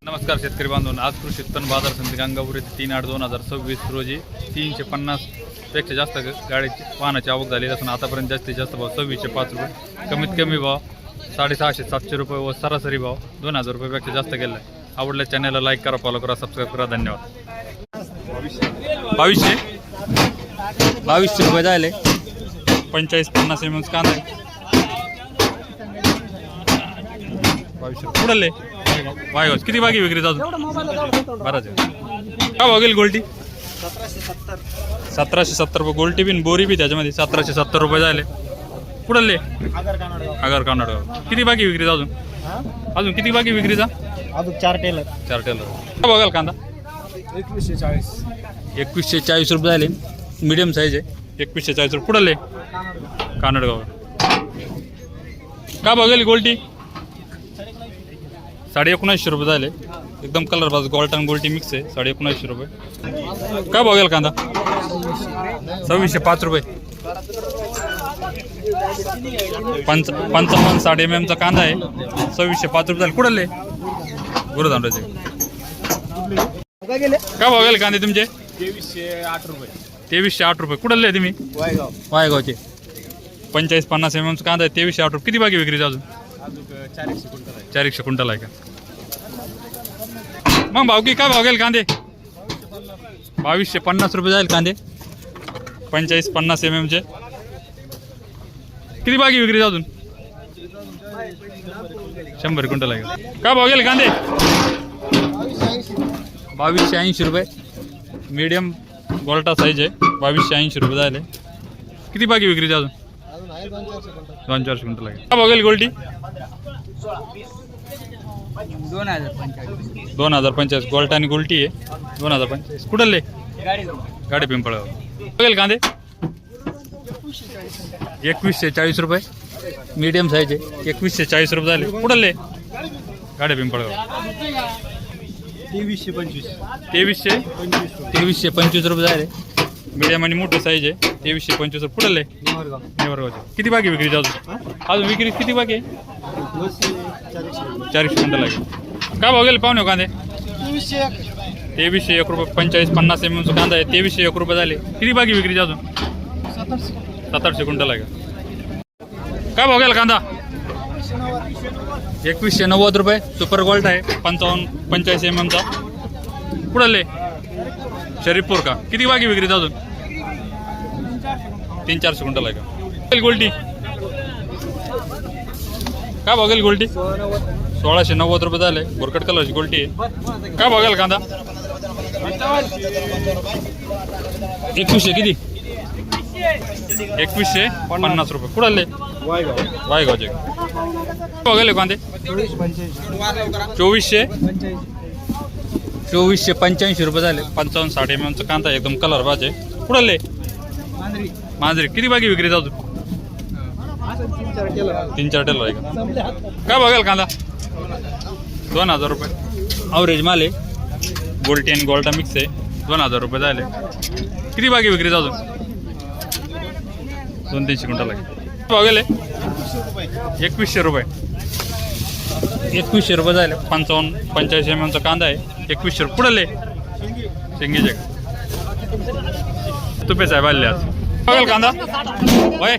नमस्कार शेतकरी बांधवांनो, आज कृषी उत्पन्न बाजार समिती गंगापूर येथे 3/8/2026 रोजी 350 पेक्षा जास्त गाडीची वाहनाची आवक झाली असून आतापर्यंत जास्तीत जास्त भाव 2605 रुपये, कमीत कमी भाव 650-700 रुपये व सरासरी भाव 2000 रुपयापेक्षा जास्त गेला आहे. आवडल्या चॅनलला लाईक करा, फॉलो करा, सबस्क्राईब करा. धन्यवाद. 2200 रुपये झाले. 45-50 mm कांदा आहे. 2200 पुढले वाय किती बाकी विक्रीचा अजून बराच आहे. का बघेल गोल्टी 1770 रुपये गोल्टी बिन बोरी बी त्याच्यामध्ये 1770 रुपये झाले. पुढले आगर कानड किती बाकी विक्रीचा अजून किती बाकी विक्रीचा अजून चार टेलर का बघाल कांदा 2140 रुपये झाले. मीडियम साईज आहे 2140 रुपये. पुढले कानडगाव का बघेल गोल्टी 1950 रुपये झाले. एकदम कलर बाज गोल्टन गोल्टी मिक्स आहे. 1950 रुपये. का बघेल कांदा 2605 रुपये. 55-60 mm चा कांदा आहे. 2605 रुपये झाले. कुठले गुरुदांडाचे का बघेल कांदे तुमचे 2308 रुपये. 2308 रुपये. कुठले तुम्ही वायगावचे. 45-50 mm चा कांदा आहे. 2308 रुपये. किती बाकी विक्रीचा अजून 400 क्विंटल आहे का. मग भावकी काय भाव गेल कांदे 2250 रुपये जाईल कांदे. 45-50 mm चे. किती बाकी विक्री अजून 100 क्विंटल आहे का. काय भाव गेल कांदे 2280 रुपये. मीडियम गोल्टा साईज आहे. 2280 रुपये झाले. किती बाकी विक्रीचे अजून 2-4 क्विंटल आहे. काय भाव गेल गोल्टी 2045 गोल्टा आणि गोल्टी आहे. 2045 कुठले गाडी पिंपळगाव. बघेल कांदे 2140 रुपये. मीडियम साईज आहे. 2140 रुपये झाले. कुठले गाडी पिंपळगाव. 2325 रुपये झाले. मीडियम आणि मोठी साईज आहे. 2325 रुपये. कुठले नेवरगावचे. किती बाकी विक्रीचे अजून विक्री किती बाकी आहे 400 क्विंटल आहे. काय भाव गेले पाहुणे कांदे 2301 रुपये. 45-50 mm चा कांदा आहे. 2301 रुपये झाले. किती बाकी विक्रीचे अजून 700 क्विंटल आहे का. काय भाव गेला कांदा 2190 रुपये. सुपर गोल्ड आहे. 55-45 mm चा. कुठले शरीफपूर का. किती बाकी विक्रीचा अजून 300-400 क्विंटल आहे का. गोल्टी काय भाव गेली गोल्टी 1690 रुपये झाले. बोरकट कलरची गोल्टी आहे. काय भाव गेला कांदा 2100 किती 2150 रुपये. कुठले वायगावचे. भाव गेले कांदे 2485 रुपये झाले. 55-60 mm चा कांदा एकदम कलर बाज आहे. कुठले मांजरी. किती बाकी विक्रीचा अजून 3-4 टेलर आहे का. काय बघाल कांदा 2000 रुपये. ॲव्हरेज माल आहे. गोल्टी आणि गोल्टा मिक्स आहे. 2000 रुपये झाले. किती बाकी विक्रीचा अजून 200-300 क्विंटल आहे. बघाल 2100 रुपये. 2100 रुपये झाले. 55-85 mm चा कांदा आहे. 2100 रुपये. पुढले शेंगीचे तुपे साहेब आले आज. बघाल कांदा वय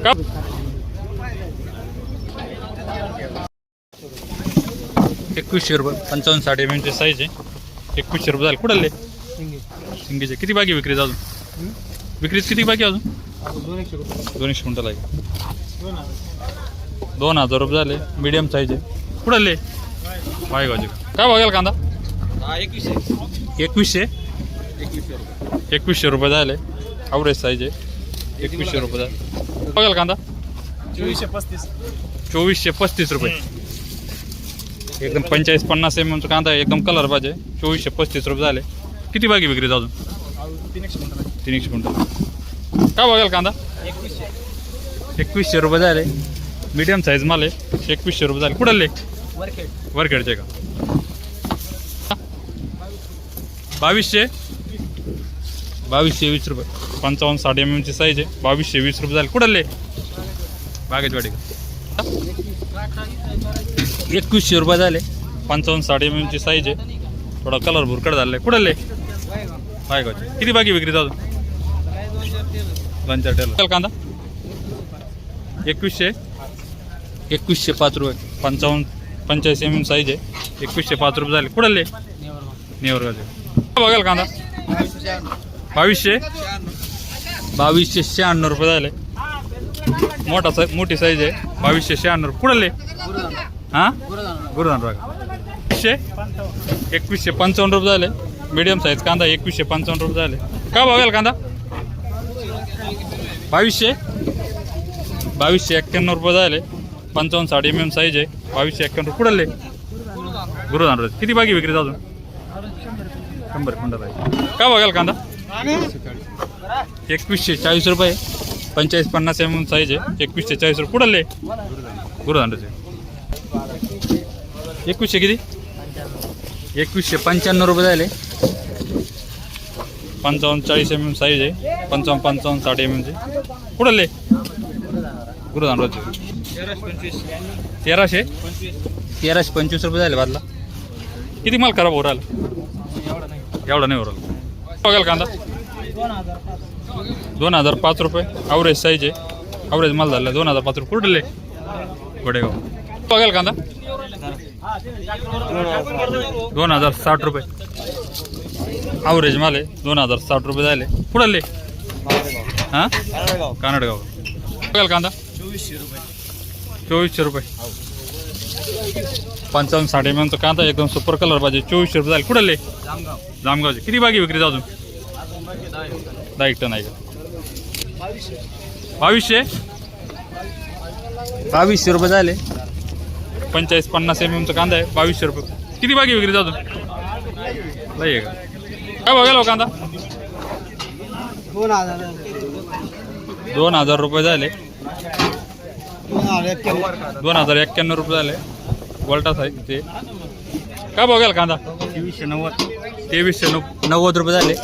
का 2100 रुपये. 55-60 mm ची साईज आहे. 2100 रुपये झाले. कुठले शिंगीचे. किती बाकी विक्री अजून विक्रीच किती बाकी अजून 200 क्विंटल आहे. 2000 रुपये झाले. मीडियम साईज आहे. कुठले वायगावचे. काय बघाल कांदा 2100 रुपये झाले. ॲव्हरेज साईज आहे. 2100 रुपये झाले. बघाल कांदा 2435 रुपये. एकदम 55-50 mm चा कांदा आहे. एकदम कलर पाहिजे. 2435 रुपये झाले. किती बाकी विक्री अजून 300 क्विंटल. काय बघाल कांदा 2100 रुपये झाले. मीडियम साईज माल आहे. 2100 रुपये झाले. कुठले वरखेडचे का. 2200 2220 रुपये 55-60 mm ची साईज आहे 2220 रुपये झाले कुठले बागेजवाडी 2100 रुपये झाले 55-60 mm ची साईज आहे थोडा कलर भुरकट झालेला आहे कुठले बायगावचे किती बाकी विक्री जातो 2-4 टेल कांदा 2105 रुपये 55-85 mm साईज आहे 2105 रुपये झाले कुठले नेवरगावचे बघाल कांदा 2296 रुपये झाले मोठी साईज आहे 2296 रुपये कुठले हां गुरुदान बघा 2155 रुपये झाले मीडियम साईज कांदा 2155 रुपये झाले का बघाल कांदा 2291 रुपये झाले 55-60 mm साईज आहे 2291 रुपये कुठले गुरुदान रोज किती बाकी विक्री अजून 100 क्विंटल आहे का बघाल कांदा 2140 रुपये 45-50 mm साईज आहे 2140 रुपये कुठले गुरुदान रोज 2100 किती 2195 रुपये झाले 55-40 mm साईज आहे 55-60 mm चे कुठले गुरुदान रोज 1325 रुपये झाले बादला किती माल खराब हो राहिला एवढा नाही हो राहिला बघाल कांदा 2005 रुपये ॲव्हरेज साईज आहे ॲव्हरेज माल झाला 2005 रुपये कुठले गोडेगाव बघाल कांदा 2060 रुपये ॲव्हरेज माल आहे 2060 रुपये झाले कुठले हां कानडगाव बघाल कांदा 2400 रुपये 55-60 mm चा कांदा एकदम सुपर कलर पाहिजे 2400 रुपये झाले कुठले जामगावचे किती बाकी विक्री अजून 10 टन आहे का 2200 रुपये झाले 45-50 mm चा कांदा आहे 2200 रुपये किती बाकी विक्री अजून नाही का काय बघायला कांदा 2000 रुपये झाले 2091 रुपये झाले गोल्टा साईज ते काय बघायला कांदा 2390 रुपये झाले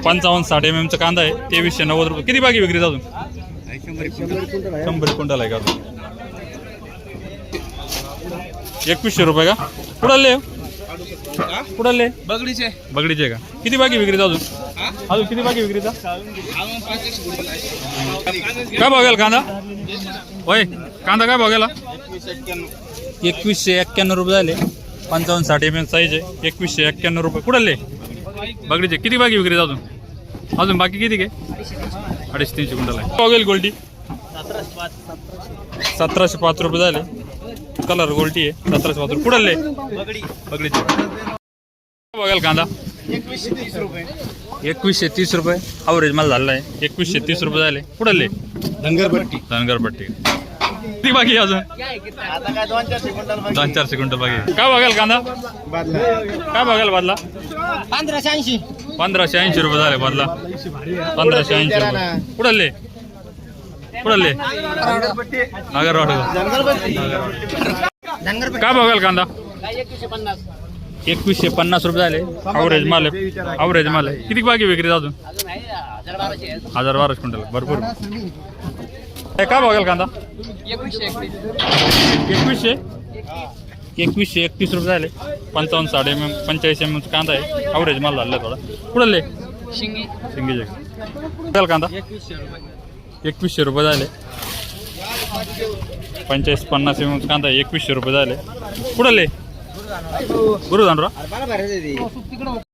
55-60 mm चा कांदा आहे 2390 रुपये किती बाकी विक्री अजून 100 क्विंटल आहे का 2100 रुपये का कुठले बगडीचे का किती बाकी विक्रीचा अजून किती बाकी विक्रीचा काय बघाल कांदा होय कांदा काय बघायला 2191 रुपये झाले 55-60 mm साईज आहे 2191 रुपये कुठले बगडीचे किती बाकी विक्रीचा अजून बाकी किती काय 250-300 क्विंटल आहे बघेल गोल्टी 1705 रुपये झाले कलर गोल्टी आहे 1705 रुपये कुठले बगडीचे बघाल कांदा 2130 रुपये ॲव्हरेज माल झालेला आहे 2130 रुपये झाले कुठले धनगरपट्टी किती बाकी अजून 2-4 क्विंटल बाकी काय बघाल कांदा काय बघाल बदला 1580 रुपये झाले बदला 1580 रुपये कुठले नागरवाड काय बघाल कांदा 2150 रुपये झाले ॲव्हरेज माल आहे किती बाकी विक्री अजून 1000-1200 क्विंटल भरपूर काय बघाल कांदा 2131 रुपये झाले 55-60 mm 45 mm कांदा आहे ॲव्हरेज माल झाला थोडा कुठले शिंगीचे बघाल कांदा 2100 रुपये झाले 45-50 mm कांदा 2100 रुपये झाले कुठले गुरुदानराव